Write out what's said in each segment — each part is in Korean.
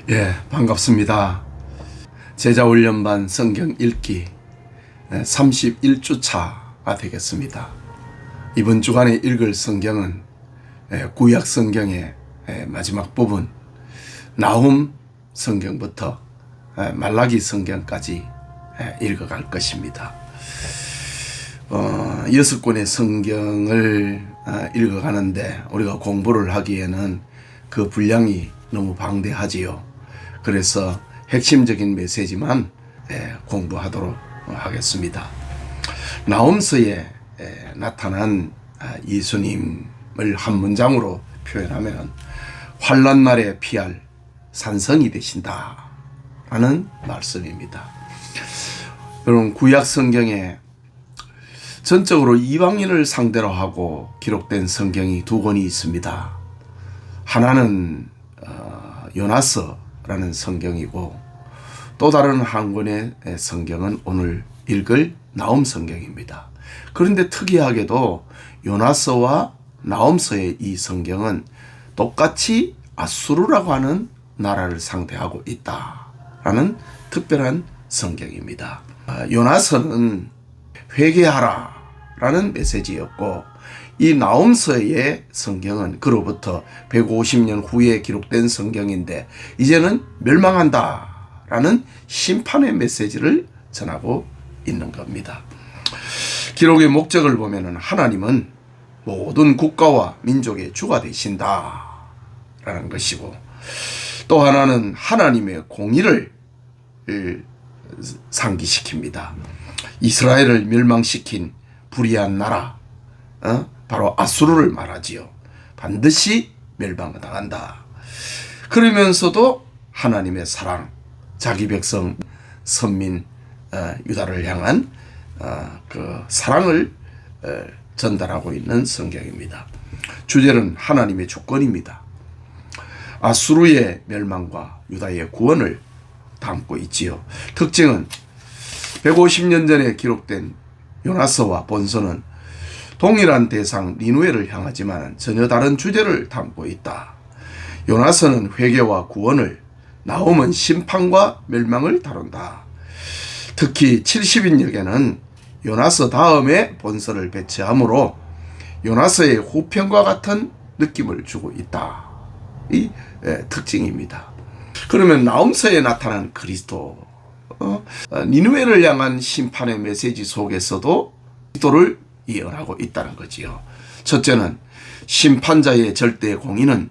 예, 반갑습니다. 제자훈련반 성경 읽기 31주차가 되겠습니다. 이번 주간에 읽을 성경은 구약 성경의 마지막 부분 나훔 성경부터 말라기 성경까지 읽어갈 것입니다. 6권의 성경을 읽어가는데 우리가 공부를 하기에는 그 분량이 너무 방대하지요. 그래서 핵심적인 메시지만 공부하도록 하겠습니다. 나홈서에 나타난 예수님을 한 문장으로 표현하면 환난 날에 피할 산성이 되신다 라는 말씀입니다. 여러분, 구약 성경에 전적으로 이방인을 상대로 하고 기록된 성경이 두 권이 있습니다. 하나는 요나서라는 성경이고 또 다른 한 권의 성경은 오늘 읽을 나훔 성경입니다. 그런데 특이하게도 요나서와 나훔서의 이 성경은 똑같이 아수르라고 하는 나라를 상대하고 있다라는 특별한 성경입니다. 요나서는 회개하라 라는 메시지였고 이 나홈서의 성경은 그로부터 150년 후에 기록된 성경인데 이제는 멸망한다 라는 심판의 메시지를 전하고 있는 겁니다. 기록의 목적을 보면 하나님은 모든 국가와 민족의 주가 되신다 라는 것이고 또 하나는 하나님의 공의를 상기시킵니다. 이스라엘을 멸망시킨 불의한 나라 바로 아수르를 말하지요. 반드시 멸망당한다. 그러면서도 하나님의 사랑, 자기 백성 선민 유다를 향한 그 사랑을 전달하고 있는 성경입니다. 주제는 하나님의 주권입니다. 아수르의 멸망과 유다의 구원을 담고 있지요. 특징은 150년 전에 기록된 요나서와 본서는 동일한 대상 니누에를 향하지만 전혀 다른 주제를 담고 있다. 요나서는 회개와 구원을, 나훔은 심판과 멸망을 다룬다. 특히 70인역에는 요나서 다음에 본서를 배치하므로 요나서의 후편과 같은 느낌을 주고 있다. 이 특징입니다. 그러면 나훔서에 나타난 그리스도, 니누에를 향한 심판의 메시지 속에서도 그리스도를 예언하고 있다는 거지요. 첫째는 심판자의 절대 공의는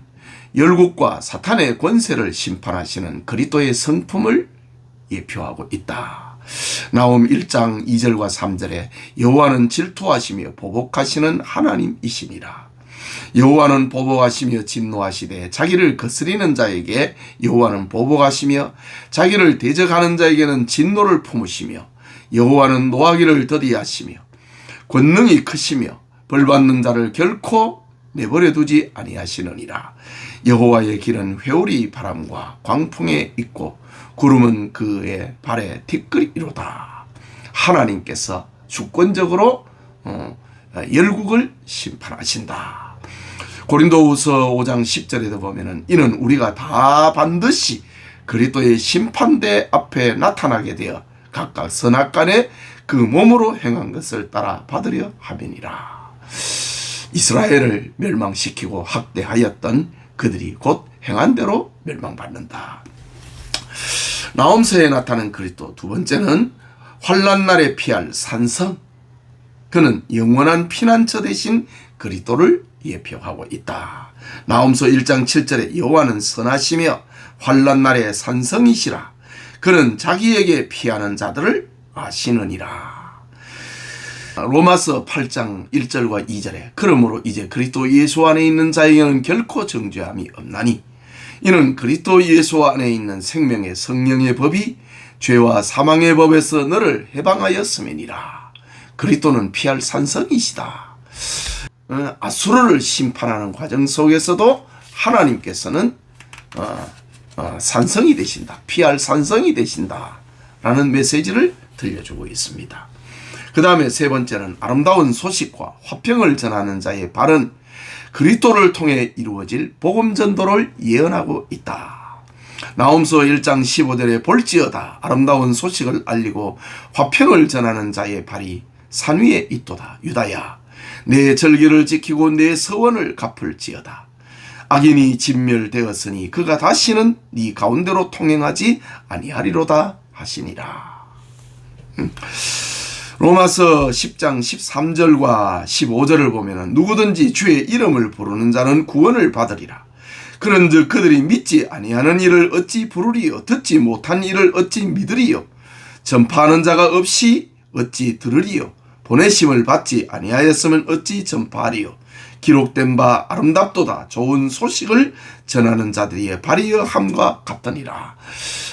열국과 사탄의 권세를 심판하시는 그리스도의 성품을 예표하고 있다. 나훔 1장 2절과 3절에 여호와는 질투하시며 보복하시는 하나님이시니라. 여호와는 보복하시며 진노하시되 자기를 거스리는 자에게 여호와는 보복하시며 자기를 대적하는 자에게는 진노를 품으시며 여호와는 노하기를 더디하시며 권능이 크시며 벌받는 자를 결코 내버려 두지 아니하시느니라. 여호와의 길은 회오리 바람과 광풍에 있고 구름은 그의 발에 티끌이로다. 하나님께서 주권적으로 열국을 심판하신다. 고린도후서 5장 10절에도 보면은 이는 우리가 다 반드시 그리스도의 심판대 앞에 나타나게 되어 각각 선악간에 그 몸으로 행한 것을 따라 받으려 함이니라. 이스라엘을 멸망시키고 학대하였던 그들이 곧 행한 대로 멸망받는다. 나홈서에 나타난 그리스도, 두 번째는 환난 날에 피할 산성, 그는 영원한 피난처 대신 그리스도를 예표하고 있다. 나홈서 1장 7절에 여호와는 선하시며 환난 날에 산성이시라. 그는 자기에게 피하는 자들을 아시느니라. 로마서 8장 1절과 2절에 그러므로 이제 그리스도 예수 안에 있는 자에게는 결코 정죄함이 없나니 이는 그리스도 예수 안에 있는 생명의 성령의 법이 죄와 사망의 법에서 너를 해방하였음이니라. 그리스도는 피할 산성이시다. 아수르를 심판하는 과정 속에서도 하나님께서는 산성이 되신다. 피할 산성이 되신다. 라는 메시지를 들려주고 있습니다. 그 다음에 세 번째는 아름다운 소식과 화평을 전하는 자의 발은 그리스도를 통해 이루어질 복음 전도를 예언하고 있다. 나홈서 1장 15절에 볼지어다 아름다운 소식을 알리고 화평을 전하는 자의 발이 산 위에 있도다. 유다야 내 절기를 지키고 내 서원을 갚을지어다. 악인이 진멸되었으니 그가 다시는 네 가운데로 통행하지 아니하리로다 하시니라. 로마서 10장 13절과 15절을 보면 누구든지 주의 이름을 부르는 자는 구원을 받으리라. 그런즉 그들이 믿지 아니하는 일을 어찌 부르리요? 듣지 못한 일을 어찌 믿으리요? 전파하는 자가 없이 어찌 들으리요? 보내심을 받지 아니하였으면 어찌 전파하리요? 기록된 바 아름답도다. 좋은 소식을 전하는 자들의 발이여 함과 같더니라.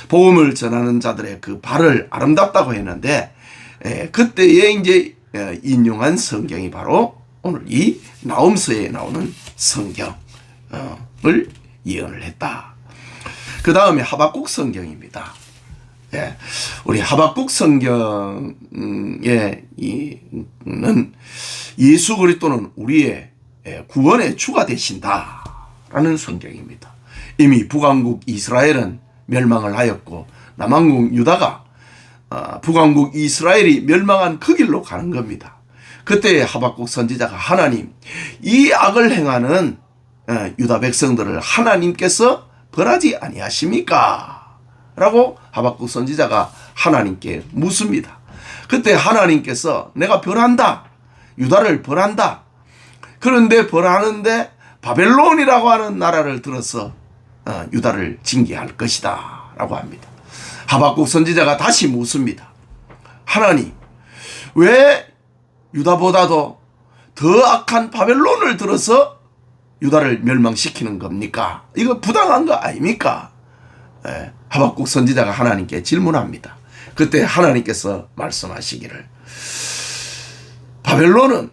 복음을 전하는 자들의 그 발을 아름답다고 했는데 그때에 이제 인용한 성경이 바로 오늘 이 나홈서에 나오는 성경을 예언을 했다. 그 다음에 하박국 성경입니다. 우리 하박국 성경에 는 예수 그리스도는 우리의 구원의 주가 되신다라는 성경입니다. 이미 북왕국 이스라엘은 멸망을 하였고 남왕국 유다가 북왕국 이스라엘이 멸망한 그 길로 가는 겁니다. 그때 하박국 선지자가 하나님 이 악을 행하는 유다 백성들을 하나님께서 벌하지 아니하십니까? 라고 하박국 선지자가 하나님께 묻습니다. 그때 하나님께서 내가 벌한다. 유다를 벌한다. 그런데 벌하는데 바벨론이라고 하는 나라를 들어서 유다를 징계할 것이다 라고 합니다. 하박국 선지자가 다시 묻습니다. 하나님 왜 유다보다도 더 악한 바벨론을 들어서 유다를 멸망시키는 겁니까? 이거 부당한 거 아닙니까? 하박국 선지자가 하나님께 질문합니다. 그때 하나님께서 말씀하시기를 바벨론은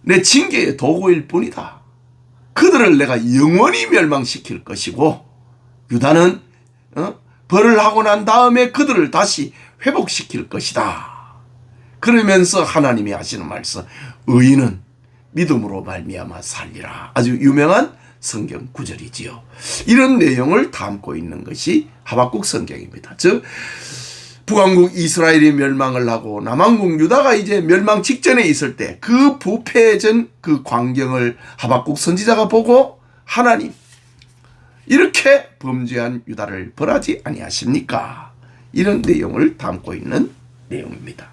내 징계의 도구일 뿐이다. 그들을 내가 영원히 멸망시킬 것이고 유다는 벌을 하고 난 다음에 그들을 다시 회복시킬 것이다. 그러면서 하나님이 하시는 말씀 의인은 믿음으로 말미암아 살리라. 아주 유명한 성경 구절이지요. 이런 내용을 담고 있는 것이 하박국 성경입니다. 즉 북왕국 이스라엘이 멸망을 하고 남왕국 유다가 이제 멸망 직전에 있을 때 그 부패해진 그 광경을 하박국 선지자가 보고 하나님 이렇게 범죄한 유다를 벌하지 아니하십니까? 이런 내용을 담고 있는 내용입니다.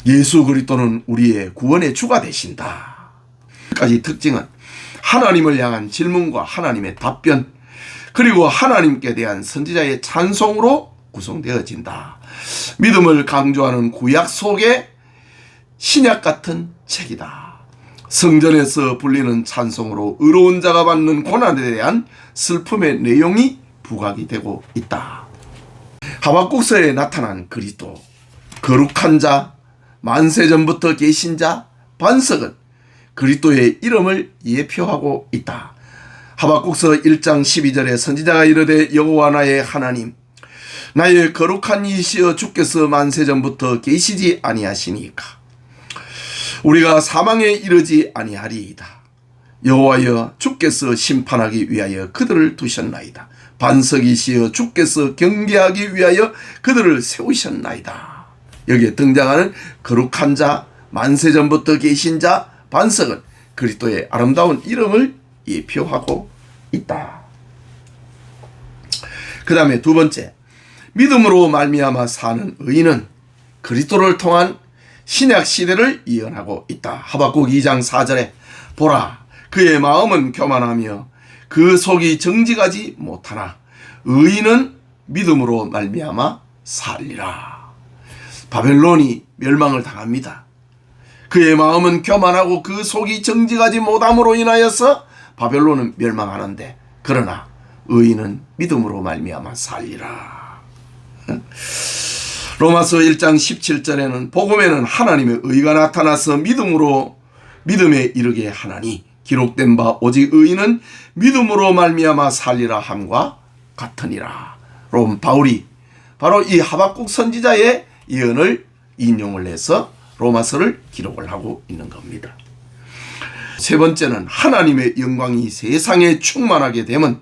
예수 그리스도는 우리의 구원의 주가 되신다. 까지 특징은 하나님을 향한 질문과 하나님의 답변 그리고 하나님께 대한 선지자의 찬송으로 구성되어진다. 믿음을 강조하는 구약 속의 신약 같은 책이다. 성전에서 불리는 찬송으로 의로운 자가 받는 고난에 대한 슬픔의 내용이 부각이 되고 있다. 하박국서에 나타난 그리스도, 거룩한 자, 만세전부터 계신 자, 반석은 그리스도의 이름을 예표하고 있다. 하박국서 1장 12절에 선지자가 이르되 여호와 나의 하나님 나의 거룩한 이시여 주께서 만세전부터 계시지 아니하시니까 우리가 사망에 이르지 아니하리이다. 여호와여 주께서 심판하기 위하여 그들을 두셨나이다. 반석이시여 주께서 경계하기 위하여 그들을 세우셨나이다. 여기에 등장하는 거룩한 자, 만세전부터 계신 자, 반석은 그리스도의 아름다운 이름을 예표하고 있다. 그 다음에 두 번째, 믿음으로 말미암아 사는 의인은 그리스도를 통한 신약 시대를 예언하고 있다. 하박국 2장 4절에 보라 그의 마음은 교만하며 그 속이 정직하지 못하나 의인은 믿음으로 말미암아 살리라. 바벨론이 멸망을 당합니다. 그의 마음은 교만하고 그 속이 정직하지 못함으로 인하여서 바벨론은 멸망하는데 그러나 의인은 믿음으로 말미암아 살리라. 로마서 1장 17절에는 복음에는 하나님의 의가 나타나서 믿음에 이르게 하나니 기록된 바 오직 의인은 믿음으로 말미암아 살리라 함과 같으니라. 바울이 바로 이 하박국 선지자의 예언을 인용을 해서 로마서를 기록을 하고 있는 겁니다. 세 번째는 하나님의 영광이 세상에 충만하게 되면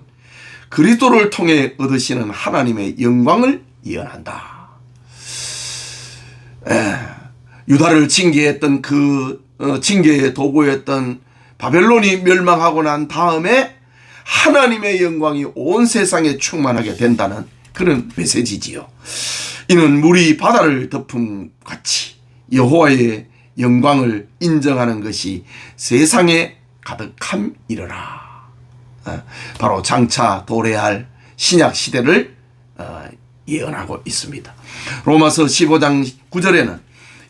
그리스도를 통해 얻으시는 하나님의 영광을 예언한다. 유다를 징계했던 그 징계의 도구였던 바벨론이 멸망하고 난 다음에 하나님의 영광이 온 세상에 충만하게 된다는 그런 메시지지요. 이는 물이 바다를 덮음 같이 여호와의 영광을 인정하는 것이 세상에 가득함이러라. 바로 장차 도래할 신약 시대를 예언하고 있습니다. 로마서 15장 9절에는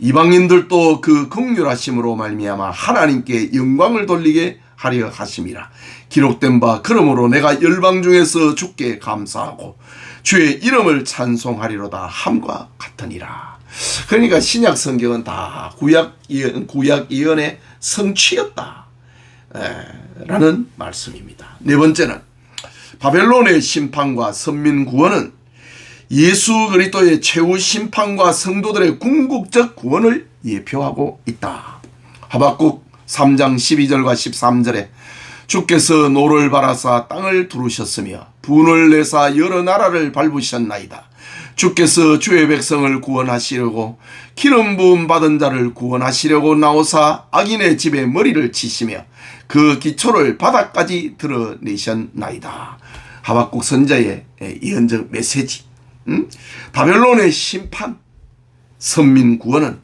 이방인들도 그 긍휼하심으로 말미암아 하나님께 영광을 돌리게 하려 하심이라. 기록된 바 그러므로 내가 열방 중에서 주께 감사하고 주의 이름을 찬송하리로다 함과 같으니라. 그러니까 신약 성경은 다 구약 예언의 성취였다 라는 말씀입니다. 네 번째는 바벨론의 심판과 선민 구원은 예수 그리스도의 최후 심판과 성도들의 궁극적 구원을 예표하고 있다. 하박국 3장 12절과 13절에 주께서 노를 바라사 땅을 두르셨으며 분을 내사 여러 나라를 밟으셨나이다. 주께서 주의 백성을 구원하시려고 기름 부음 받은 자를 구원하시려고 나오사 악인의 집에 머리를 치시며 그 기초를 바닥까지 드러내셨나이다. 하박국 선자의 예언적 메시지. 바벨론의 심판, 선민 구원은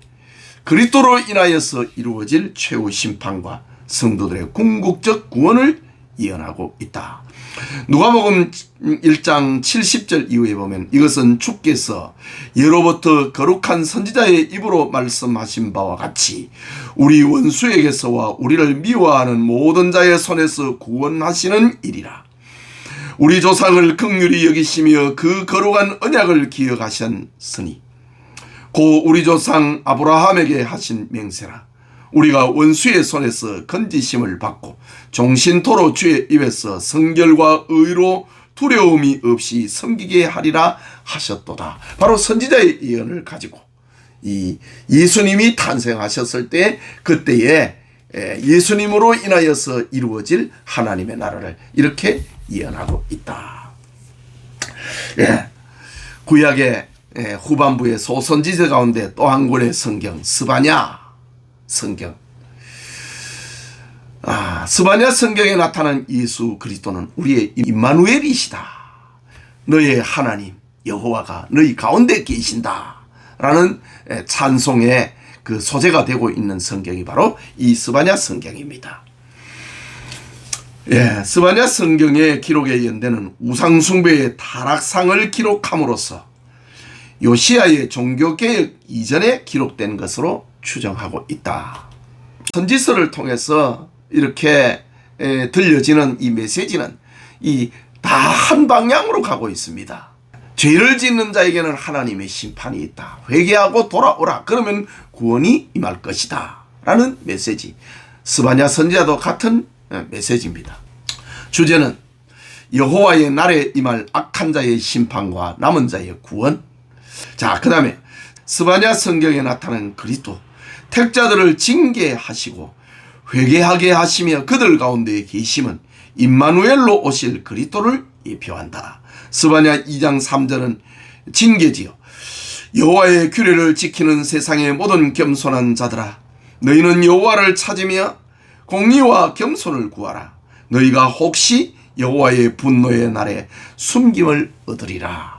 그리스도로 인하여서 이루어질 최후 심판과 성도들의 궁극적 구원을 예언하고 있다. 누가복음 1장 70절 이후에 보면 이것은 주께서 예로부터 거룩한 선지자의 입으로 말씀하신 바와 같이 우리 원수에게서와 우리를 미워하는 모든 자의 손에서 구원하시는 일이라. 우리 조상을 긍휼히 여기시며 그 거룩한 언약을 기억하셨으니 고 우리 조상 아브라함에게 하신 맹세라. 우리가 원수의 손에서 건지심을 받고 종신토로 주의 입에서 성결과 의로 두려움이 없이 섬기게 하리라 하셨도다. 바로 선지자의 예언을 가지고 이 예수님이 탄생하셨을 때 그때에 예수님으로 인하여서 이루어질 하나님의 나라를 이렇게 예언하고 있다. 구약의 후반부의 소선지서 가운데 또 한 권의 성경 스바냐 성경. 스바냐 성경에 나타난 예수 그리스도는 우리의 임마누엘이시다. 너의 하나님 여호와가 너희 가운데 계신다 라는 찬송의 그 소재가 되고 있는 성경이 바로 이 스바냐 성경입니다. 스바냐 성경의 기록에 연대는 우상숭배의 타락상을 기록함으로써 요시야의 종교개혁 이전에 기록된 것으로 추정하고 있다. 선지서를 통해서 이렇게 들려지는 이 메시지는 다 한 방향으로 가고 있습니다. 죄를 짓는 자에게는 하나님의 심판이 있다. 회개하고 돌아오라. 그러면 구원이 임할 것이다 라는 메시지. 스바냐 선지자도 같은 메시지입니다. 주제는 여호와의 날에 임할 악한 자의 심판과 남은 자의 구원. 자, 그 다음에 스바냐 성경에 나타난 그리스도, 택자들을 징계하시고 회개하게 하시며 그들 가운데 계심은 임마누엘로 오실 그리스도를 예표한다. 스바냐 2장 3절은 징계지요. 여호와의 규례를 지키는 세상의 모든 겸손한 자들아, 너희는 여호와를 찾으며 공의와 겸손을 구하라. 너희가 혹시 여호와의 분노의 날에 숨김을 얻으리라.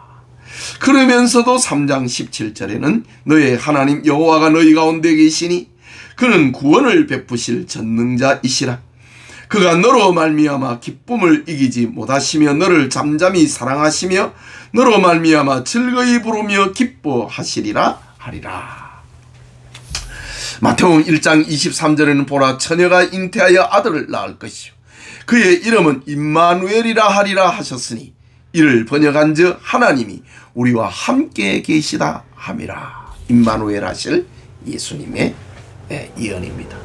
그러면서도 3장 17절에는 너의 하나님 여호와가 너희 가운데 계시니 그는 구원을 베푸실 전능자이시라. 그가 너로 말미암아 기쁨을 이기지 못하시며 너를 잠잠히 사랑하시며 너로 말미암아 즐거이 부르며 기뻐하시리라 하리라. 마태복음 1장 23절에는 보라, 처녀가 잉태하여 아들을 낳을 것이요 그의 이름은 임마누엘이라 하리라 하셨으니 이를 번역한즉 하나님이 우리와 함께 계시다 함이라. 임마누엘 하실 예수님의 예언입니다.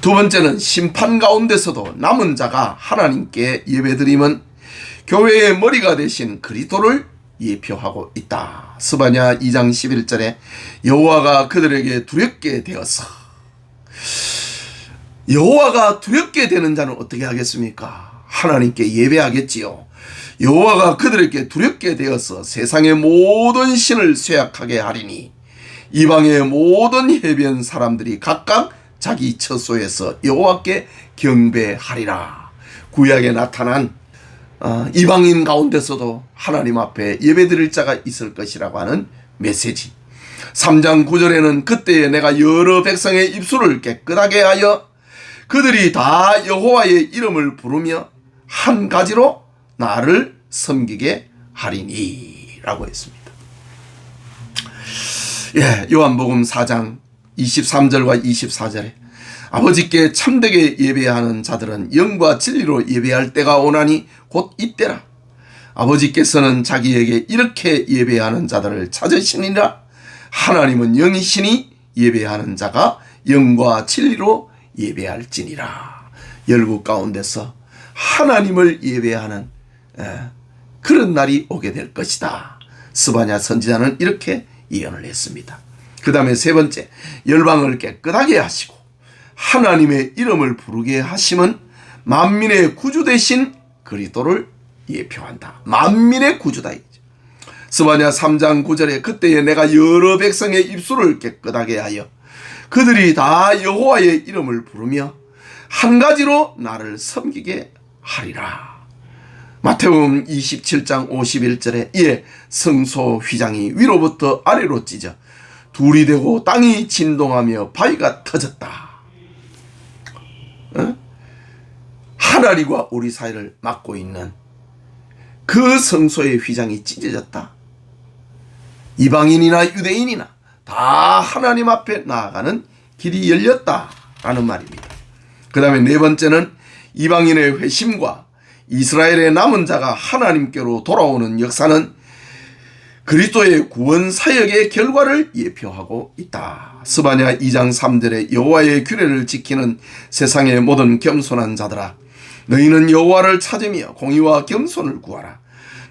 두 번째는 심판 가운데서도 남은 자가 하나님께 예배드림은 교회의 머리가 되신 그리스도를 예표하고 있다. 스바냐 2장 11절에 여호와가 그들에게 두렵게 되어서, 여호와가 두렵게 되는 자는 어떻게 하겠습니까? 하나님께 예배하겠지요. 여호와가 그들에게 두렵게 되어서 세상의 모든 신을 쇠약하게 하리니 이방의 모든 해변 사람들이 각각 자기 처소에서 여호와께 경배하리라. 구약에 나타난 이방인 가운데서도 하나님 앞에 예배드릴 자가 있을 것이라고 하는 메시지. 3장 9절에는 그때에 내가 여러 백성의 입술을 깨끗하게 하여 그들이 다 여호와의 이름을 부르며 한 가지로 나를 섬기게 하리니 라고 했습니다. 요한복음 4장 23절과 24절에 아버지께 참되게 예배하는 자들은 영과 진리로 예배할 때가 오나니 곧 이때라. 아버지께서는 자기에게 이렇게 예배하는 자들을 찾으시니라. 하나님은 영이시니 예배하는 자가 영과 진리로 예배할지니라. 열국 가운데서 하나님을 예배하는 그런 날이 오게 될 것이다. 스바냐 선지자는 이렇게 예언을 했습니다. 그 다음에 세 번째, 열방을 깨끗하게 하시고 하나님의 이름을 부르게 하심은 만민의 구주 되신 그리스도를 예표한다. 만민의 구주다. 스바냐 3장 9절에 그때에 내가 여러 백성의 입술을 깨끗하게 하여 그들이 다 여호와의 이름을 부르며 한 가지로 나를 섬기게 하리라. 마태복음 27장 51절에 이에 성소 휘장이 위로부터 아래로 찢어 둘이 되고 땅이 진동하며 바위가 터졌다. 하나님과 우리 사이를 막고 있는 그 성소의 휘장이 찢어졌다. 이방인이나 유대인이나 다 하나님 앞에 나아가는 길이 열렸다라는 말입니다. 그 다음에 네 번째는 이방인의 회심과 이스라엘의 남은 자가 하나님께로 돌아오는 역사는 그리스도의 구원 사역의 결과를 예표하고 있다. 스바냐 2장 3절에 여호와의 규례를 지키는 세상의 모든 겸손한 자들아, 너희는 여호와를 찾으며 공의와 겸손을 구하라.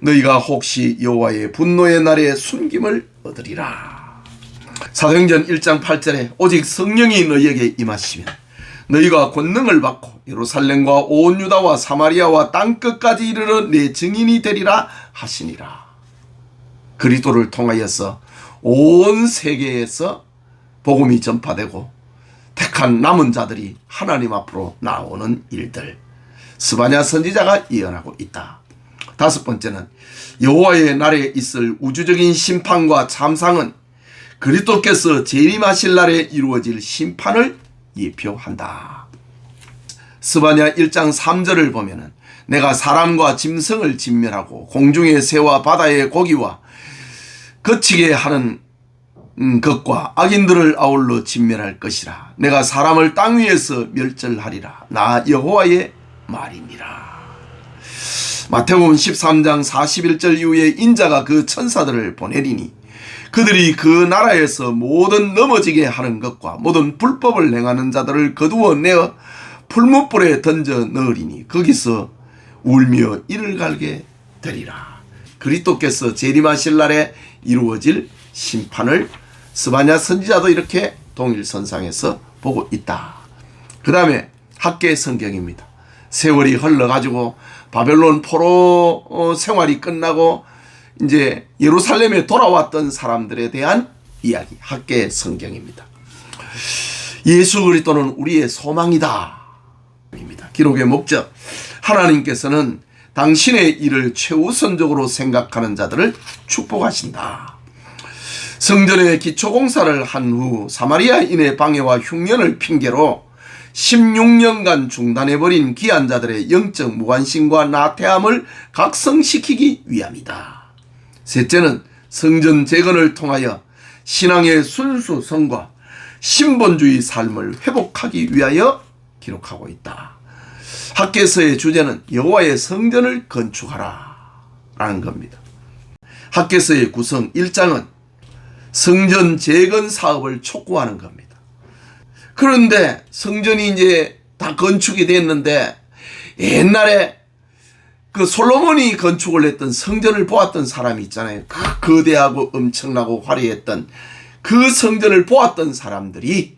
너희가 혹시 여호와의 분노의 날에 숨김을 얻으리라. 사도행전 1장 8절에 오직 성령이 너희에게 임하시면 너희가 권능을 받고 예루살렘과 온 유다와 사마리아와 땅끝까지 이르러 내 증인이 되리라 하시니라. 그리스도를 통하여서 온 세계에서 복음이 전파되고 택한 남은 자들이 하나님 앞으로 나오는 일들, 스바냐 선지자가 예언하고 있다. 다섯 번째는 여호와의 날에 있을 우주적인 심판과 참상은 그리스도께서 재림하실 날에 이루어질 심판을 예표한다. 스바냐 1장 3절을 보면은 내가 사람과 짐승을 진멸하고 공중의 새와 바다의 고기와 거치게 하는 것과 악인들을 아울러 진멸할 것이라. 내가 사람을 땅 위에서 멸절하리라. 나 여호와의 말이니라. 마태복음 13장 41절 이후에 인자가 그 천사들을 보내리니 그들이 그 나라에서 모든 넘어지게 하는 것과 모든 불법을 행하는 자들을 거두어 내어 풀무불에 던져 넣으리니 거기서 울며 이를 갈게 되리라. 그리스도께서 재림하실 날에 이루어질 심판을 스바냐 선지자도 이렇게 동일선상에서 보고 있다. 그 다음에 학계 성경입니다. 세월이 흘러가지고 바벨론 포로 생활이 끝나고 이제 예루살렘에 돌아왔던 사람들에 대한 이야기, 학계 성경입니다. 예수 그리스도는 우리의 소망이다. 기록의 목적, 하나님께서는 당신의 일을 최우선적으로 생각하는 자들을 축복하신다. 성전의 기초공사를 한 후 사마리아인의 방해와 흉년을 핑계로 16년간 중단해버린 귀한 자들의 영적 무관심과 나태함을 각성시키기 위함이다. 셋째는 성전 재건을 통하여 신앙의 순수성과 신본주의 삶을 회복하기 위하여 기록하고 있다. 학개서의 주제는 여호와의 성전을 건축하라 라는 겁니다. 학개서의 구성 1장은 성전 재건 사업을 촉구하는 겁니다. 그런데 성전이 이제 다 건축이 됐는데 옛날에 그 솔로몬이 건축을 했던 성전을 보았던 사람이 있잖아요. 그 거대하고 엄청나고 화려했던 그 성전을 보았던 사람들이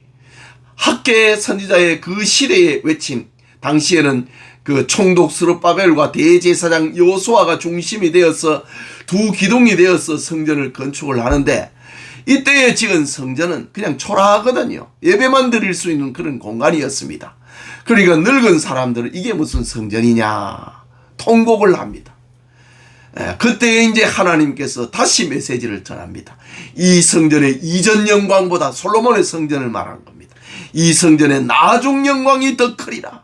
학계 선지자의 그 시대에 외친, 당시에는 그 총독 스룹바벨과 대제사장 여호수아가 중심이 되어서 두 기둥이 되어서 성전을 건축을 하는데, 이때에 지은 성전은 그냥 초라하거든요. 예배만 드릴 수 있는 그런 공간이었습니다. 그러니까 늙은 사람들은 이게 무슨 성전이냐 통곡을 합니다. 그때 이제 하나님께서 다시 메시지를 전합니다. 이 성전의 이전 영광보다, 솔로몬의 성전을 말한 겁니다. 이 성전의 나중 영광이 더 크리라.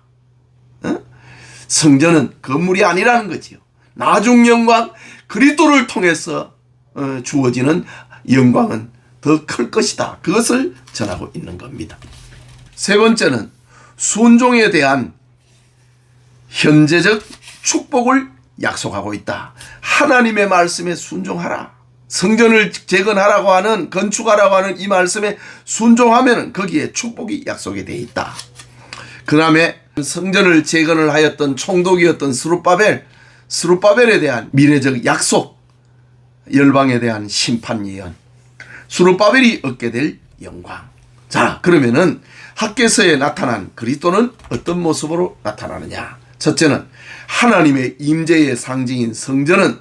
성전은 건물이 아니라는 거지요. 나중 영광, 그리스도를 통해서 주어지는 영광은 더 클 것이다. 그것을 전하고 있는 겁니다. 세 번째는 순종에 대한 현재적 축복을 약속하고 있다. 하나님의 말씀에 순종하라. 성전을 재건하라고 하는, 건축하라고 하는 이 말씀에 순종하면 거기에 축복이 약속이 되어 있다. 그 다음에 성전을 재건을 하였던 총독이었던 스룹바벨에 대한 미래적 약속, 열방에 대한 심판 예언, 스룹바벨이 얻게 될 영광. 자, 그러면은 학개서에 나타난 그리스도는 어떤 모습으로 나타나느냐? 첫째는 하나님의 임재의 상징인 성전은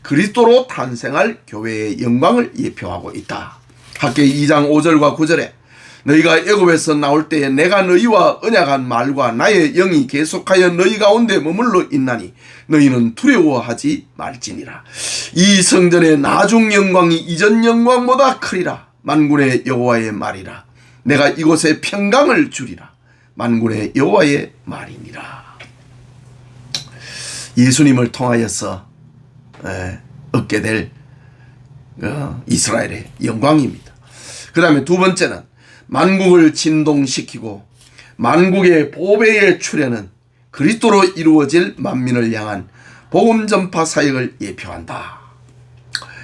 그리스도로 탄생할 교회의 영광을 예표하고 있다. 학개 2장 5절과 9절에 너희가 애굽에서 나올 때에 내가 너희와 언약한 말과 나의 영이 계속하여 너희 가운데 머물러 있나니 너희는 두려워하지 말지니라. 이 성전의 나중 영광이 이전 영광보다 크리라. 만군의 여호와의 말이라. 내가 이곳에 평강을 주리라. 만군의 여호와의 말이니라. 예수님을 통하여서 얻게 될 이스라엘의 영광입니다. 그 다음에 두 번째는 만국을 진동시키고 만국의 보배의 출현은 그리스도로 이루어질 만민을 향한 복음 전파 사역을 예표한다.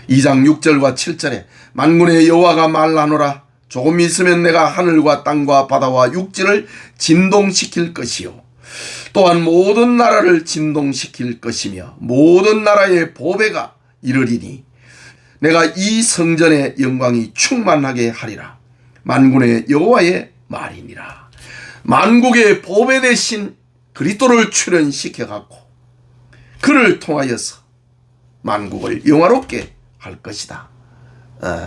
2장 6절과 7절에 만군의 여호와가 말하노라. 조금 있으면 내가 하늘과 땅과 바다와 육지를 진동시킬 것이요 또한 모든 나라를 진동시킬 것이며 모든 나라의 보배가 이르리니 내가 이 성전의 영광이 충만하게 하리라. 만군의 여호와의 말이니라. 만국의 보배 대신 그리스도를 출현시켜 갖고 그를 통하여서 만국을 영화롭게 할 것이다.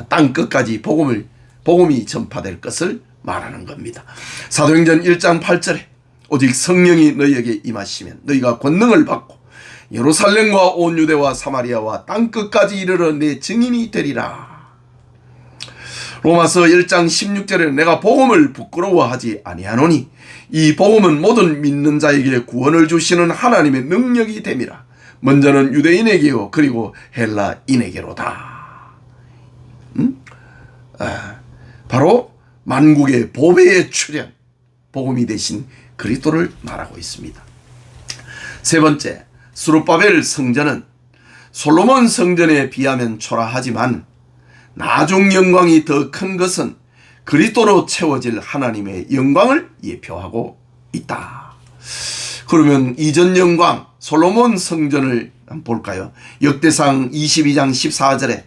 땅 끝까지 복음이 전파될 것을 말하는 겁니다. 사도행전 1장 8절에 오직 성령이 너희에게 임하시면 너희가 권능을 받고 예루살렘과 온 유대와 사마리아와 땅 끝까지 이르러 내 증인이 되리라. 로마서 1장 16절에 내가 복음을 부끄러워하지 아니하노니 이 복음은 모든 믿는 자에게 구원을 주시는 하나님의 능력이 됨이라. 먼저는 유대인에게요 그리고 헬라인에게로다. 바로 만국의 보배의 출현, 복음이 되신 그리스도를 말하고 있습니다. 세 번째, 스룹바벨 성전은 솔로몬 성전에 비하면 초라하지만 나중 영광이 더 큰 것은 그리스도로 채워질 하나님의 영광을 예표하고 있다. 그러면 이전 영광 솔로몬 성전을 한번 볼까요? 역대상 22장 14절에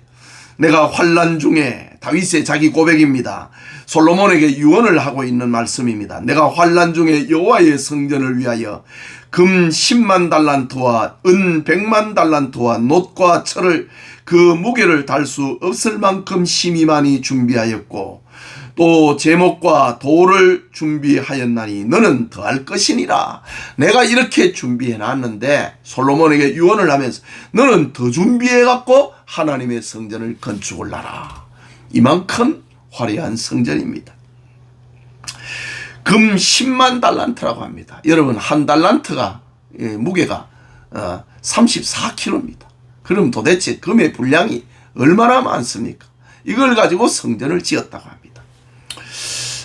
내가 환난 중에, 다윗의 자기 고백입니다. 솔로몬에게 유언을 하고 있는 말씀입니다. 내가 환난 중에 여호와의 성전을 위하여 금 10만 달란트와 은 100만 달란트와 놋과 철을 그 무게를 달 수 없을 만큼 심히 많이 준비하였고 또 제목과 돌을 준비하였나니 너는 더할 것이니라. 내가 이렇게 준비해 놨는데 솔로몬에게 유언을 하면서 너는 더 준비해 갖고 하나님의 성전을 건축을 하라. 이만큼 화려한 성전입니다. 금 10만 달란트라고 합니다. 여러분 한 달란트가 무게가 34kg입니다. 그럼 도대체 금의 분량이 얼마나 많습니까? 이걸 가지고 성전을 지었다고 합니다.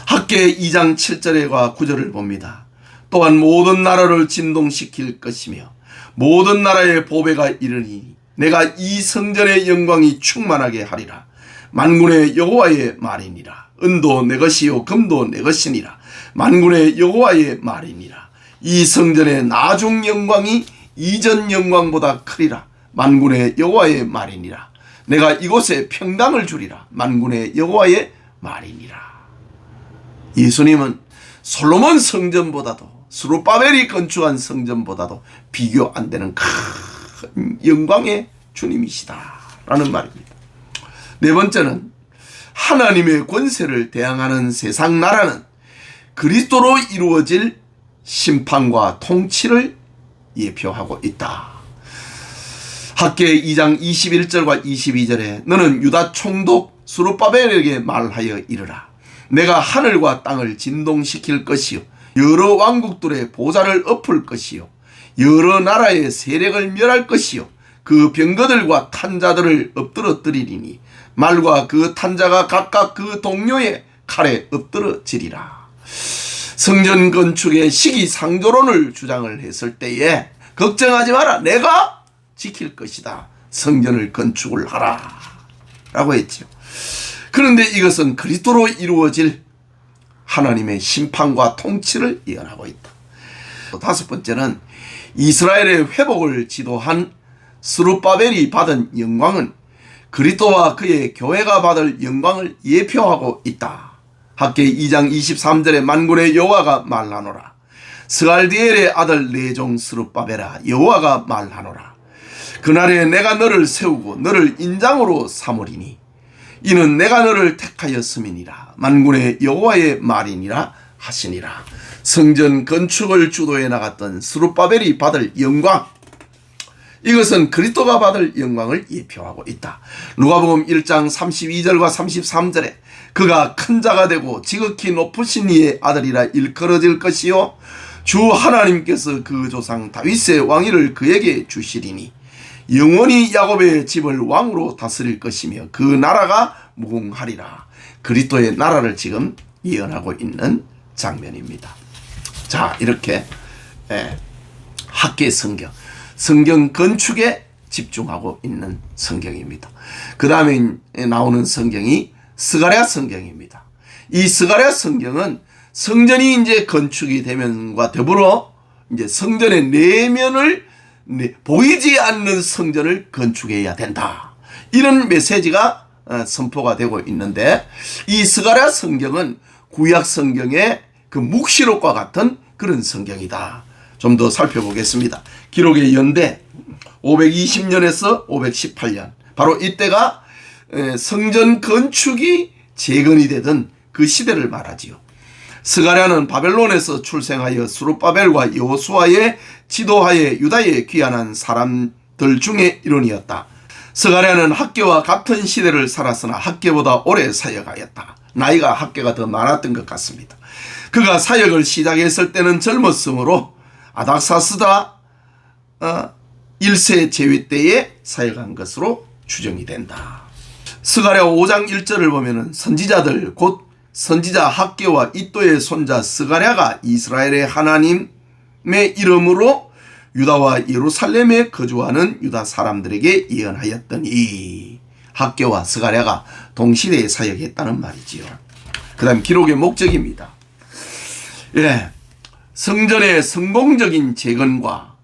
학개 2장 7절과 9절을 봅니다. 또한 모든 나라를 진동시킬 것이며 모든 나라의 보배가 이르니 내가 이 성전의 영광이 충만하게 하리라. 만군의 여호와의 말이니라. 은도 내 것이요 금도 내 것이니라. 만군의 여호와의 말이니라. 이 성전의 나중 영광이 이전 영광보다 크리라. 만군의 여호와의 말이니라. 내가 이곳에 평강을 주리라. 만군의 여호와의 말이니라. 예수님은 솔로몬 성전보다도 스룹바벨이 건축한 성전보다도 비교 안 되는 큰 영광의 주님이시다라는 말입니다. 네 번째는 하나님의 권세를 대항하는 세상 나라는 그리스도로 이루어질 심판과 통치를 예표하고 있다. 학개 2장 21절과 22절에 너는 유다 총독 스룹바벨에게 말하여 이르라. 내가 하늘과 땅을 진동시킬 것이요 여러 왕국들의 보좌를 엎을 것이요 여러 나라의 세력을 멸할 것이요 그 병거들과 탄자들을 엎드러뜨리리니 말과 그 탄자가 각각 그 동료의 칼에 엎드러지리라. 성전 건축의 시기상조론을 주장을 했을 때에 걱정하지 마라. 내가 지킬 것이다. 성전을 건축을 하라. 라고 했죠. 그런데 이것은 그리스도로 이루어질 하나님의 심판과 통치를 예언하고 있다. 또 다섯 번째는 이스라엘의 회복을 지도한 스룹바벨이 받은 영광은 그리스도와 그의 교회가 받을 영광을 예표하고 있다. 학개 2장 23절에 만군의 여호와가 말하노라. 스갈디엘의 아들 내종 스룹바벨아 여호와가 말하노라. 그날에 내가 너를 세우고 너를 인장으로 삼으리니 이는 내가 너를 택하였음이니라. 만군의 여호와의 말이니라 하시니라. 성전 건축을 주도해 나갔던 스룹바벨이 받을 영광, 이것은 그리스도가 받을 영광을 예표하고 있다. 누가복음 1장 32절과 33절에 그가 큰 자가 되고 지극히 높으신 이의 아들이라 일컬어질 것이요 주 하나님께서 그 조상 다윗의 왕위를 그에게 주시리니 영원히 야곱의 집을 왕으로 다스릴 것이며 그 나라가 무궁하리라. 그리스도의 나라를 지금 예언하고 있는 장면입니다. 자, 이렇게 학개 성경 건축에 집중하고 있는 성경입니다. 그 다음에 나오는 성경이 스가랴 성경입니다. 이 스가랴 성경은 성전이 이제 건축이 되면과 더불어 이제 성전의 내면을 보이지 않는 성전을 건축해야 된다. 이런 메시지가 선포가 되고 있는데 이 스가랴 성경은 구약 성경의 그 묵시록과 같은 그런 성경이다. 좀 더 살펴보겠습니다. 기록의 연대 520년에서 518년, 바로 이때가 성전 건축이 재건이 되던 그 시대를 말하지요. 스가랴는 바벨론에서 출생하여 스룹바벨과 여호수아의 지도하에 유다에 귀환한 사람들 중에 일원이었다. 스가랴는 학개와 같은 시대를 살았으나 학개보다 오래 사역하였다. 나이가 학개가 더 많았던 것 같습니다. 그가 사역을 시작했을 때는 젊었으므로 아닥사스다 1세 제위 때에 사역한 것으로 추정이 된다. 스가랴 5장 1절을 보면은 선지자들 곧 선지자 학개와 이도의 손자 스가랴가 이스라엘의 하나님의 이름으로 유다와 예루살렘에 거주하는 유다 사람들에게 예언하였더니 학개와 스가랴가 동시대에 사역했다는 말이지요. 그 다음 기록의 목적입니다. 성전의 성공적인 재건과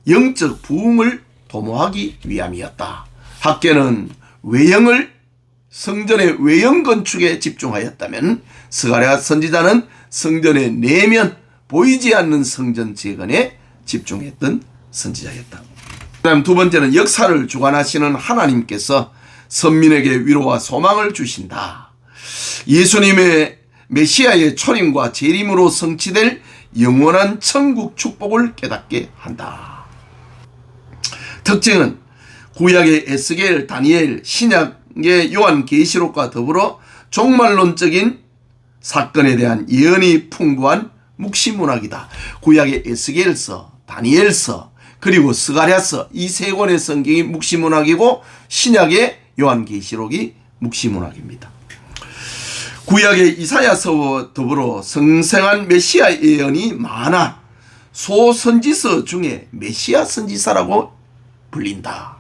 영적 부흥을 도모하기 위함이었다. 학개는 성전의 외형 건축에 집중하였다면 스가랴 선지자는 성전의 내면 보이지 않는 성전 재건에 집중했던 선지자였다. 그 다음 두 번째는 역사를 주관하시는 하나님께서 선민에게 위로와 소망을 주신다. 예수님의 메시아의 초림과 재림으로 성취될 영원한 천국 축복을 깨닫게 한다. 특징은 구약의 에스겔, 다니엘, 신약의 요한계시록과 더불어 종말론적인 사건에 대한 예언이 풍부한 묵시문학이다. 구약의 에스겔서, 다니엘서, 그리고 스가랴서, 이 세 권의 성경이 묵시문학이고 신약의 요한계시록이 묵시문학입니다. 구약의 이사야서와 더불어 성생한 메시아 예언이 많아 소선지서 중에 메시아 선지서라고 불린다.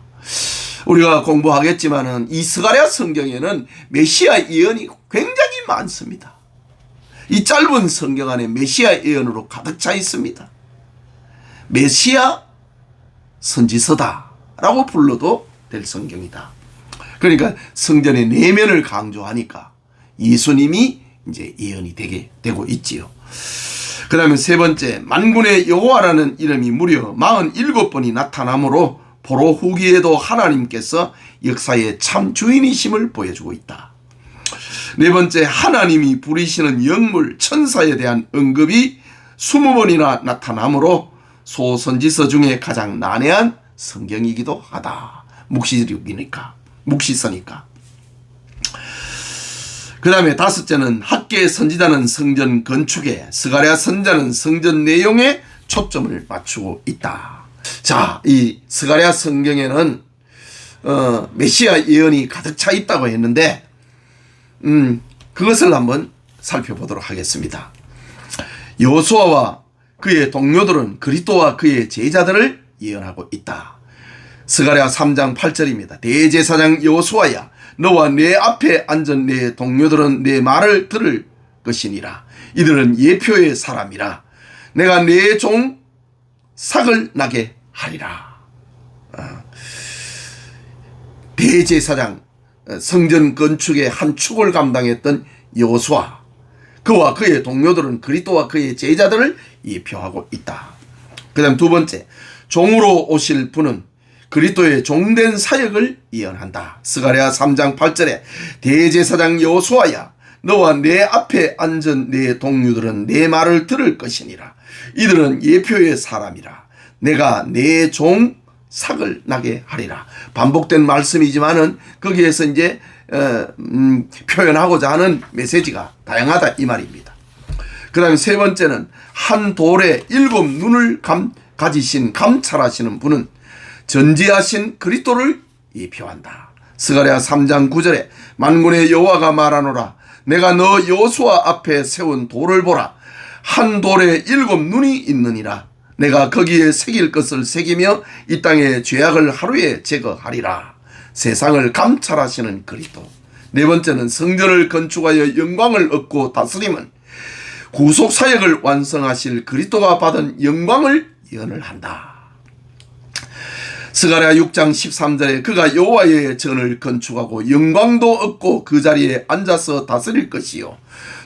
우리가 공부하겠지만은 이 스가랴 성경에는 메시아 예언이 굉장히 많습니다. 이 짧은 성경 안에 메시아 예언으로 가득 차 있습니다. 메시아 선지서다라고 불러도 될 성경이다. 그러니까 성전의 내면을 강조하니까 예수님이 이제 예언이 되게 되고 있지요. 그 다음에 세 번째, 만군의 여호와라는 이름이 무려 47번이 나타나므로 포로 후기에도 하나님께서 역사의 참 주인이심을 보여주고 있다. 네 번째, 하나님이 부리시는 영물 천사에 대한 언급이 20번이나 나타나므로 소선지서 중에 가장 난해한 성경이기도 하다. 묵시서니까. 그 다음에 다섯째는 학계 선지자는 성전 건축에, 스가랴 선자는 성전 내용에 초점을 맞추고 있다. 자, 이 스가랴 성경에는 메시아 예언이 가득 차 있다고 했는데 그것을 한번 살펴보도록 하겠습니다. 여호수아와 그의 동료들은 그리스도와 그의 제자들을 예언하고 있다. 스가랴 3장 8절입니다. 대제사장 여호수아야, 너와 내 앞에 앉은 내 동료들은 내 말을 들을 것이니라. 이들은 예표의 사람이라. 내가 내 종 삭을 나게 하리라. 대제사장, 성전 건축의 한 축을 감당했던 여호수아, 그와 그의 동료들은 그리스도와 그의 제자들을 예표하고 있다. 그 다음 두 번째, 종으로 오실 분은 그리스도의 종된 사역을 예언한다. 스가랴 3장 8절에 대제사장 여호수아야, 너와 내 앞에 앉은 내 동료들은 내 말을 들을 것이니라. 이들은 예표의 사람이라. 내가 내 종 삭을 나게 하리라. 반복된 말씀이지만은 거기에서 이제 표현하고자 하는 메시지가 다양하다 이 말입니다. 그 다음에 세 번째는 한 돌에 7 눈을 가지신 감찰하시는 분은 전지하신 그리스도를 예표한다. 스가랴 3장 9절에 만군의 여호와가 말하노라. 내가 너 여호수아 앞에 세운 돌을 보라. 한 돌에 7 눈이 있느니라. 내가 거기에 새길 것을 새기며 이 땅의 죄악을 하루에 제거하리라. 세상을 감찰하시는 그리스도. 네 번째는 성전을 건축하여 영광을 얻고 다스림은 구속사역을 완성하실 그리스도가 받은 영광을 예언을 한다. 스가랴 6장 13절에 그가 여호와의 전을 건축하고 영광도 얻고 그 자리에 앉아서 다스릴 것이요,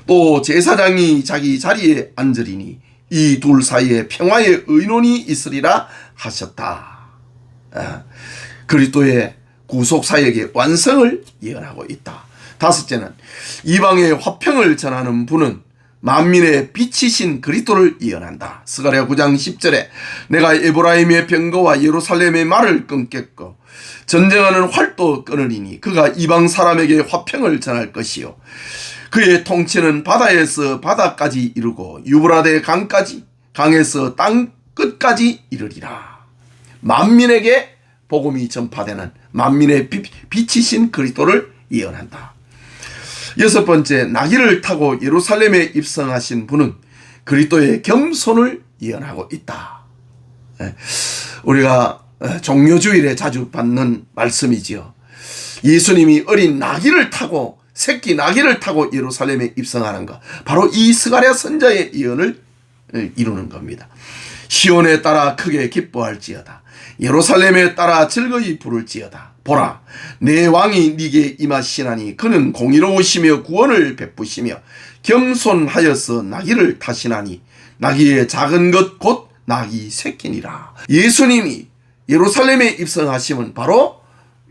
또 제사장이 자기 자리에 앉으리니 이 둘 사이에 평화의 의논이 있으리라 하셨다. 그리스도의 구속사역의 완성을 예언하고 있다. 다섯째는 이방의 화평을 전하는 분은 만민의 빛이신 그리스도를 예언한다. 스가랴 9장 10절에 내가 에브라임의 병거와 예루살렘의 말을 끊겠고 전쟁하는 활도 끊으리니 그가 이방 사람에게 화평을 전할 것이요, 그의 통치는 바다에서 바다까지 이르고 유브라데 강까지, 강에서 땅 끝까지 이르리라. 만민에게 복음이 전파되는 만민의 빛이신 그리스도를 예언한다. 여섯 번째, 나귀를 타고 예루살렘에 입성하신 분은 그리스도의 겸손을 예언하고 있다. 우리가 종료주일에 자주 받는 말씀이지요. 예수님이 어린 나귀를 타고, 새끼 나귀를 타고 예루살렘에 입성하는 것, 바로 이 스가랴 선자의 예언을 이루는 겁니다. 시온에 따라 크게 기뻐할지어다. 예루살렘에 따라 즐거이 부를지어다. 보라, 내 왕이 네게 임하시나니 그는 공의로우시며 구원을 베푸시며 겸손하여서 나귀를 타시나니 나귀의 작은 것 곧 나귀 새끼니라. 예수님이 예루살렘에 입성하시면 바로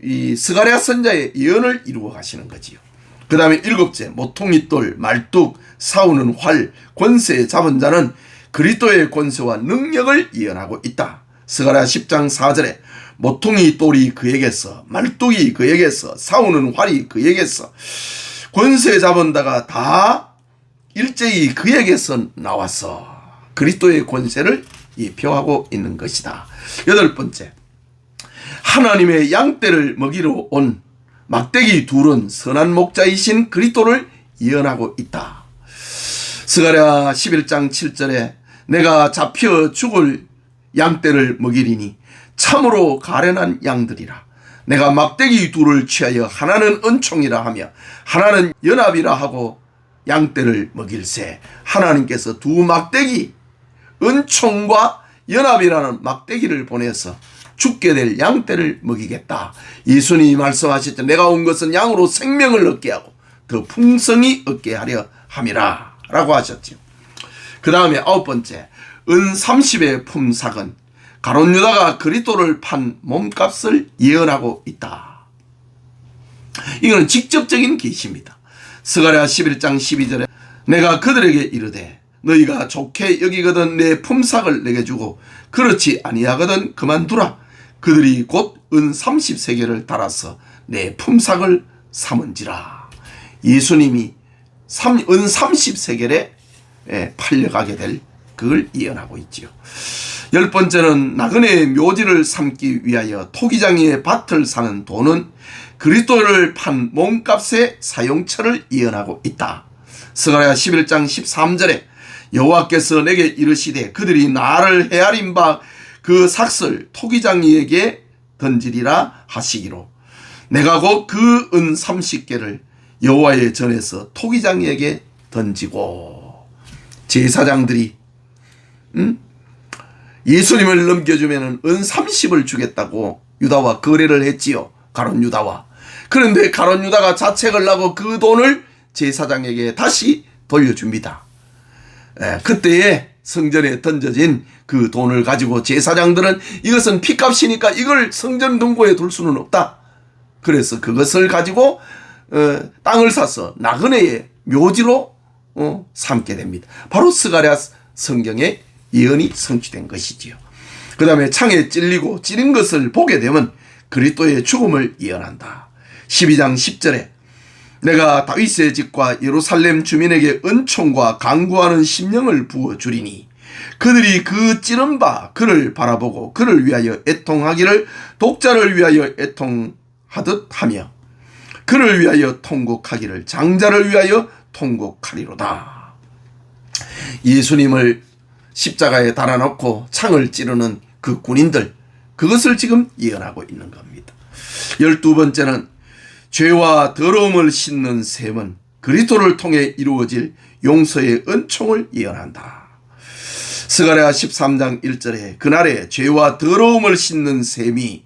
이 스가랴 선자의 예언을 이루어 가시는 거지요. 그 다음에 일곱째, 모퉁이 돌, 말뚝, 싸우는 활, 권세 잡은 자는 그리스도의 권세와 능력을 예언하고 있다. 스가랴 10장 4절에 모퉁이 돌이 그에게서, 말뚝이 그에게서, 싸우는 활이 그에게서, 권세 잡은 자가 다 일제히 그에게서 나왔어. 그리스도의 권세를 예표하고 있는 것이다. 여덟 번째, 하나님의 양떼를 먹이러 온 막대기 둘은 선한 목자이신 그리스도를 예언하고 있다. 스가랴 11장 7절에 내가 잡혀 죽을 양떼를 먹이리니 참으로 가련한 양들이라. 내가 막대기 둘을 취하여 하나는 은총이라 하며 하나는 연합이라 하고 양떼를 먹일세. 하나님께서 두 막대기, 은총과 연합이라는 막대기를 보내서 죽게 될 양떼를 먹이겠다. 예수님이 말씀하셨죠. 내가 온 것은 양으로 생명을 얻게 하고 더 풍성히 얻게 하려 함이라 라고 하셨죠. 그 다음에 9번째, 은 30의 품삯은 가룟 유다가 그리스도를 판 몸값을 예언하고 있다. 이거는 직접적인 계시입니다. 스가랴 11장 12절에 내가 그들에게 이르되 너희가 좋게 여기거든 내 품삯을 내게 주고 그렇지 아니하거든 그만두라. 그들이 곧 은 30세겔을 달아서 내 품삯을 삼은지라. 예수님이 은 30세겔에 팔려가게 될 그걸 예언하고 있지요. 10번째는 나그네의 묘지를 삼기 위하여 토기장의 밭을 사는 돈은 그리스도를 판 몸값의 사용처를 예언하고 있다. 스가랴 11장 13절에 여호와께서 내게 이르시되 그들이 나를 헤아린 바 그 삭슬 토기장이에게 던지리라 하시기로 내가 곧 그 은 30개를 여호와의 전에서 토기장이에게 던지고. 제사장들이 예수님을 넘겨주면 은 30을 주겠다고 유다와 거래를 했지요. 가룟 유다와. 그런데 가룟 유다가 자책을 하고 그 돈을 제사장에게 다시 돌려줍니다. 그때에 성전에 던져진 그 돈을 가지고 제사장들은 이것은 피값이니까 이걸 성전 금고에 둘 수는 없다. 그래서 그것을 가지고 땅을 사서 나그네의 묘지로 삼게 됩니다. 바로 스가랴 성경의 예언이 성취된 것이지요. 그 다음에 창에 찔리고 찌른 것을 보게 되면 그리스도의 죽음을 예언한다. 12장 10절에 내가 다윗의 집과 예루살렘 주민에게 은총과 강구하는 심령을 부어주리니 그들이 그 찌른 바 그를 바라보고 그를 위하여 애통하기를 독자를 위하여 애통하듯 하며 그를 위하여 통곡하기를 장자를 위하여 통곡하리로다. 예수님을 십자가에 달아놓고 창을 찌르는 그 군인들, 그것을 지금 예언하고 있는 겁니다. 12번째는 죄와 더러움을 씻는 셈은 그리스도를 통해 이루어질 용서의 은총을 예언한다. 스가랴 13장 1절에 그날에 죄와 더러움을 씻는 셈이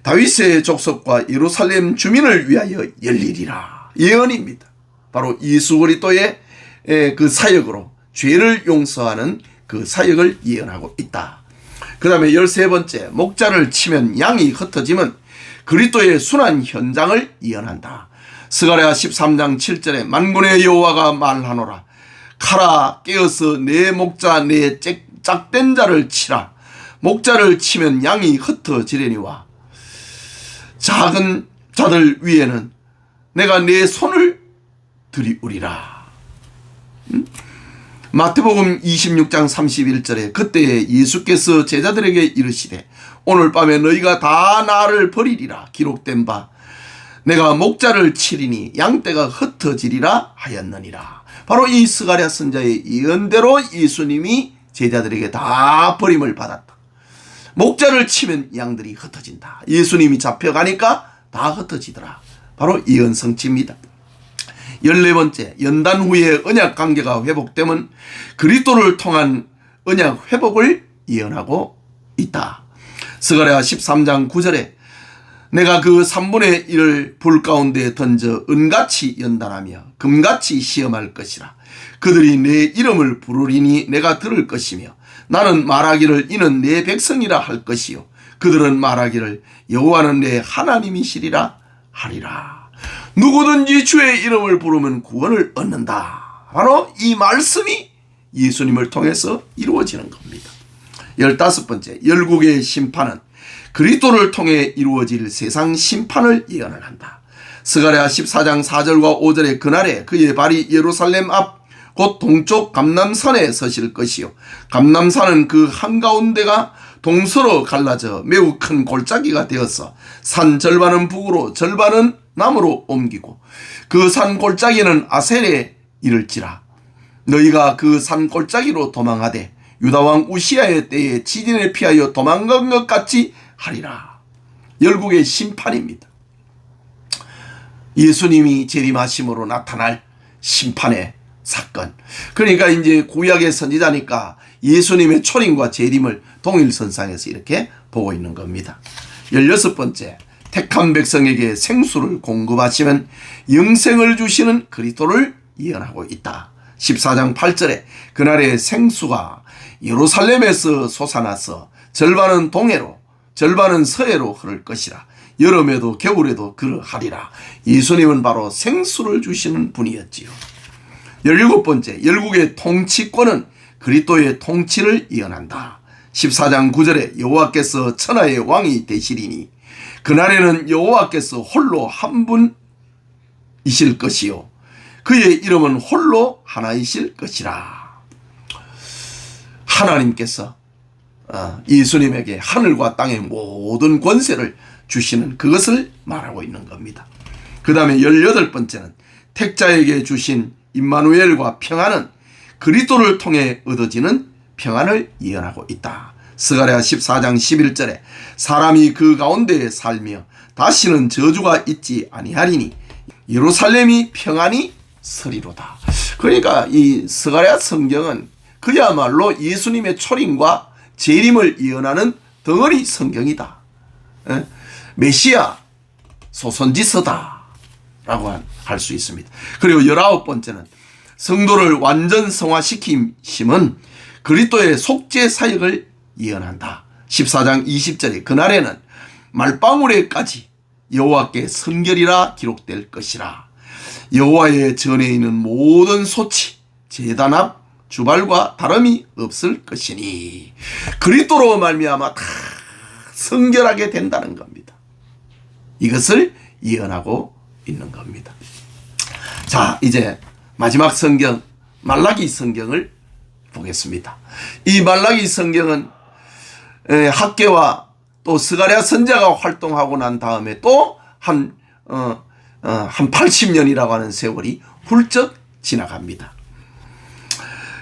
다윗의 족속과 예루살렘 주민을 위하여 열리리라. 예언입니다. 바로 예수 그리스도의 그 사역으로 죄를 용서하는 그 사역을 예언하고 있다. 그 다음에 13번째, 목자를 치면 양이 흩어지면 그리스도의 순환 현장을 예언한다. 스가랴 13장 7절에 만군의 여호와가 말하노라. 가라 깨어서 내 목자 내 짝된 자를 치라. 목자를 치면 양이 흩어지려니와 작은 자들 위에는 내가 내 손을 들이우리라. 마태복음 26장 31절에 그때에 예수께서 제자들에게 이르시되 오늘 밤에 너희가 다 나를 버리리라 기록된 바 내가 목자를 치리니 양떼가 흩어지리라 하였느니라. 바로 이 스가랴 선자의 예언대로 예수님이 제자들에게 다 버림을 받았다. 목자를 치면 양들이 흩어진다. 예수님이 잡혀가니까 다 흩어지더라. 바로 예언 성취입니다. 14번째, 연단 후에 언약 관계가 회복되면 그리스도를 통한 언약 회복을 예언하고 있다. 스가랴 13장 9절에 내가 그 3분의 1을 불 가운데 던져 은같이 연단하며 금같이 시험할 것이라. 그들이 내 이름을 부르리니 내가 들을 것이며 나는 말하기를 이는 내 백성이라 할 것이요 그들은 말하기를 여호와는 내 하나님이시리라 하리라. 누구든지 주의 이름을 부르면 구원을 얻는다. 바로 이 말씀이 예수님을 통해서 이루어지는 겁니다. 15번째, 열국의 심판은 그리스도를 통해 이루어질 세상 심판을 예언을 한다. 스가랴 14장 4절과 5절에 그날에 그의 발이 예루살렘 앞 곧 동쪽 감람산에 서실 것이요 감람산은 그 한가운데가 동서로 갈라져 매우 큰 골짜기가 되어서 산 절반은 북으로 절반은 남으로 옮기고 그 산 골짜기는 아셀에 이를지라. 너희가 그 산 골짜기로 도망하되 유다왕 우시야의 때에 지진에 피하여 도망간 것 같이 하리라. 열국의 심판입니다. 예수님이 재림하심으로 나타날 심판의 사건. 그러니까 이제 구약의 선지자니까 예수님의 초림과 재림을 동일선상에서 이렇게 보고 있는 겁니다. 16번째, 택한 백성에게 생수를 공급하시면 영생을 주시는 그리스도를 예언하고 있다. 14장 8절에 그날에 생수가 예루살렘에서 솟아나서 절반은 동해로 절반은 서해로 흐를 것이라. 여름에도 겨울에도 그러하리라. 예수님은 바로 생수를 주시는 분이었지요. 17번째, 열국의 통치권은 그리스도의 통치를 예언한다. 14장 9절에 여호와께서 천하의 왕이 되시리니 그날에는 여호와께서 홀로 한 분이실 것이요 그의 이름은 홀로 하나이실 것이라. 하나님께서 예수님에게 하늘과 땅의 모든 권세를 주시는 그것을 말하고 있는 겁니다. 그 다음에 18번째는 택자에게 주신 임마누엘과 평안은 그리스도를 통해 얻어지는 평안을 예언하고 있다. 스가랴 14장 11절에 사람이 그 가운데에 살며 다시는 저주가 있지 아니하리니 예루살렘이 평안이 서리로다. 그러니까 이 스가랴 성경은 그야말로 예수님의 초림과 재림을 예언하는 덩어리 성경이다. 메시아 소선지서다 라고 할 수 있습니다. 그리고 19번째는 성도를 완전 성화시킴은 그리스도의 속죄 사역을 예언한다. 14장 20절에 그날에는 말방울에까지 여호와께 성결이라 기록될 것이라. 여호와의 전에 있는 모든 소치, 제단 앞 주발과 다름이 없을 것이니 그리스도로 말미암아 다 성결하게 된다는 겁니다. 이것을 예언하고 있는 겁니다. 자, 이제 마지막 성경 말라기 성경을 보겠습니다. 이 말라기 성경은 학개와 또 스가랴 선지자가 활동하고 난 다음에 또 한 80년이라고 하는 세월이 훌쩍 지나갑니다.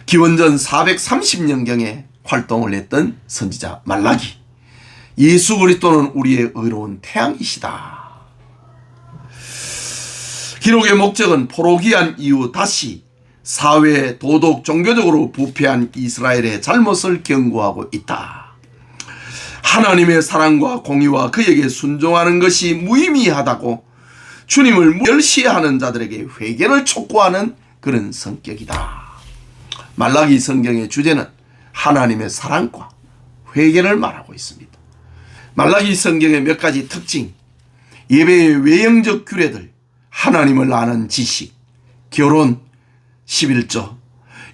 기원전 430년경에 활동을 했던 선지자 말라기. 예수 그리스도는 우리의 의로운 태양이시다. 기록의 목적은 포로기한 이후 다시 사회, 도덕, 종교적으로 부패한 이스라엘의 잘못을 경고하고 있다. 하나님의 사랑과 공의와 그에게 순종하는 것이 무의미하다고 주님을 멸시하는 자들에게 회개를 촉구하는 그런 성격이다. 말라기 성경의 주제는 하나님의 사랑과 회개를 말하고 있습니다. 말라기 성경의 몇 가지 특징, 예배의 외형적 규례들, 하나님을 아는 지식, 결혼, 11조,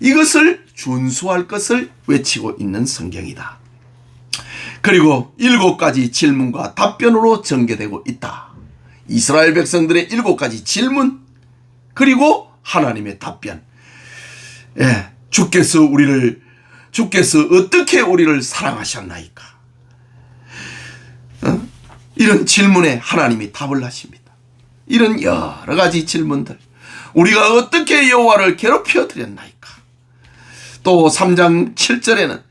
이것을 준수할 것을 외치고 있는 성경이다. 그리고 7가지 질문과 답변으로 전개되고 있다. 이스라엘 백성들의 7가지 질문, 그리고 하나님의 답변. 주께서 어떻게 우리를 사랑하셨나이까? 이런 질문에 하나님이 답을 하십니다. 이런 여러 가지 질문들. 우리가 어떻게 여호와를 괴롭혀 드렸나이까? 또 3장 7절에는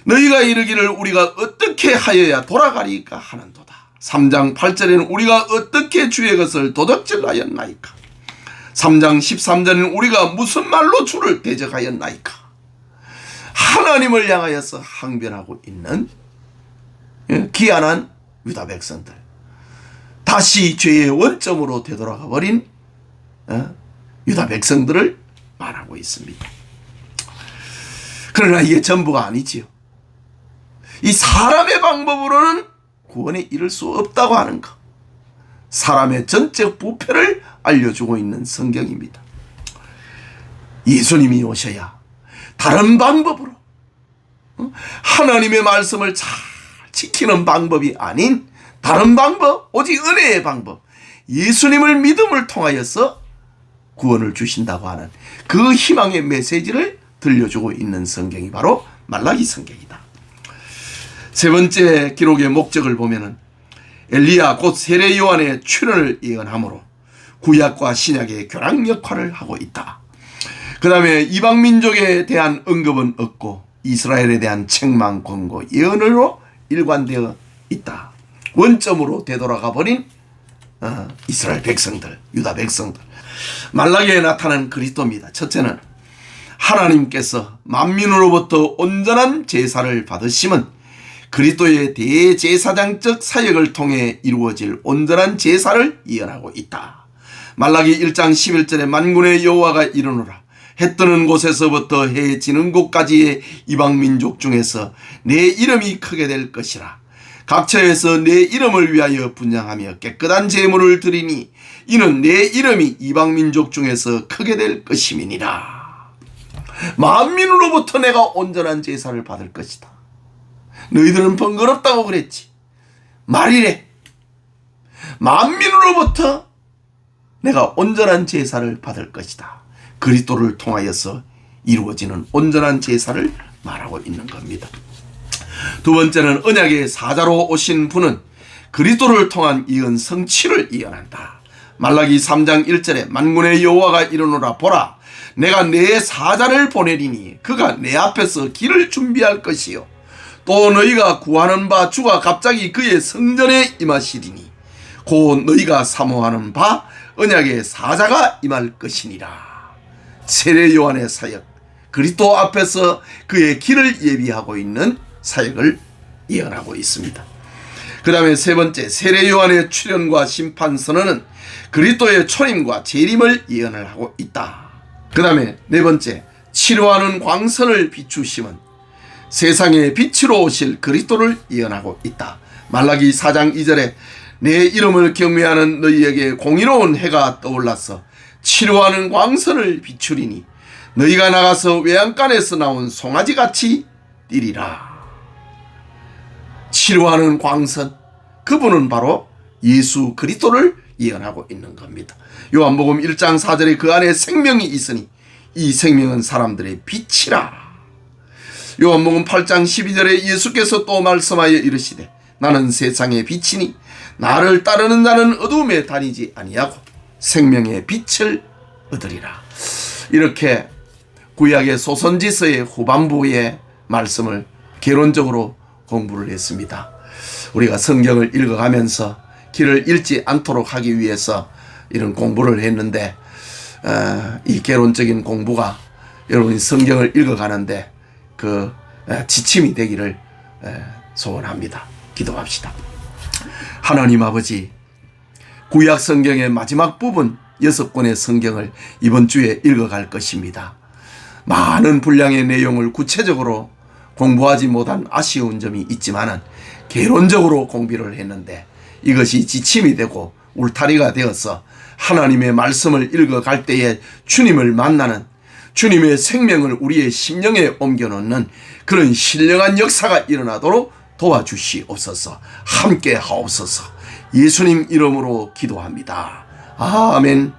너희가 이르기를 우리가 어떻게 하여야 돌아가리까 하는도다. 3장 8절에는 우리가 어떻게 주의 것을 도적질하였나이까? 3장 13절에는 우리가 무슨 말로 주를 대적하였나이까? 하나님을 향하여서 항변하고 있는 기한한 유다 백성들, 다시 죄의 원점으로 되돌아가 버린 유다 백성들을 말하고 있습니다. 그러나 이게 전부가 아니지요. 이 사람의 방법으로는 구원에 이를 수 없다고 하는 것, 사람의 전적 부패를 알려주고 있는 성경입니다. 예수님이 오셔야 다른 방법으로 하나님의 말씀을 잘 지키는 방법이 아닌 다른 방법, 오직 은혜의 방법, 예수님을 믿음을 통하여서 구원을 주신다고 하는 그 희망의 메시지를 들려주고 있는 성경이 바로 말라기 성경이다. 세 번째 기록의 목적을 보면은 엘리야 곧 세례 요한의 출현을 예언하므로 구약과 신약의 교랑 역할을 하고 있다. 그 다음에 이방 민족에 대한 언급은 없고 이스라엘에 대한 책망, 권고, 예언으로 일관되어 있다. 원점으로 되돌아가 버린 이스라엘 백성들, 유다 백성들. 말라기에 나타난 그리스도입니다. 첫째는 하나님께서 만민으로부터 온전한 제사를 받으심은 그리스도의 대제사장적 사역을 통해 이루어질 온전한 제사를 예언하고 있다. 말라기 1장 11절에 만군의 여호와가 이르노라. 해 뜨는 곳에서부터 해 지는 곳까지의 이방 민족 중에서 내 이름이 크게 될 것이라. 각처에서 내 이름을 위하여 분향하며 깨끗한 제물을 드리니 이는 내 이름이 이방 민족 중에서 크게 될 것임이니라. 만민으로부터 내가 온전한 제사를 받을 것이다. 너희들은 번거롭다고 그랬지. 말이래. 만민으로부터 내가 온전한 제사를 받을 것이다. 그리스도를 통하여서 이루어지는 온전한 제사를 말하고 있는 겁니다. 두 번째는 언약의 사자로 오신 분은 그리스도를 통한 이언 성취를 이언한다. 말라기 3장 1절에 만군의 여호와가 이르노라. 보라, 내가 내 사자를 보내리니 그가 내 앞에서 길을 준비할 것이요 또 너희가 구하는 바 주가 갑자기 그의 성전에 임하시리니 곧 너희가 사모하는 바 언약의 사자가 임할 것이니라. 세례 요한의 사역, 그리스도 앞에서 그의 길을 예비하고 있는 사역을 예언하고 있습니다. 그 다음에 세 번째, 세례 요한의 출현과 심판 선언은 그리스도의 초림과 재림을 예언을 하고 있다. 그 다음에 네 번째, 치료하는 광선을 비추심은 세상의 빛으로 오실 그리스도를 예언하고 있다. 말라기 4장 2절에 내 이름을 경외하는 너희에게 공의로운 해가 떠올라서 치료하는 광선을 비추리니 너희가 나가서 외양간에서 나온 송아지같이 뛰리라. 치료하는 광선, 그분은 바로 예수 그리스도를 예언하고 있는 겁니다. 요한복음 1장 4절에 그 안에 생명이 있으니 이 생명은 사람들의 빛이라. 요한복음 8장 12절에 예수께서 또 말씀하여 이르시되 나는 세상의 빛이니 나를 따르는 자는 어두움에 다니지 아니하고 생명의 빛을 얻으리라. 이렇게 구약의 소선지서의 후반부의 말씀을 개론적으로 공부를 했습니다. 우리가 성경을 읽어가면서 길을 잃지 않도록 하기 위해서 이런 공부를 했는데 이 개론적인 공부가 여러분이 성경을 읽어가는데 그 지침이 되기를 소원합니다. 기도합시다. 하나님 아버지, 구약 성경의 마지막 부분 6권의 성경을 이번 주에 읽어갈 것입니다. 많은 분량의 내용을 구체적으로 공부하지 못한 아쉬운 점이 있지만은 개론적으로 공부를 했는데 이것이 지침이 되고 울타리가 되어서 하나님의 말씀을 읽어갈 때에 주님을 만나는, 주님의 생명을 우리의 심령에 옮겨놓는 그런 신령한 역사가 일어나도록 도와주시옵소서. 함께 하옵소서. 예수님 이름으로 기도합니다. 아멘.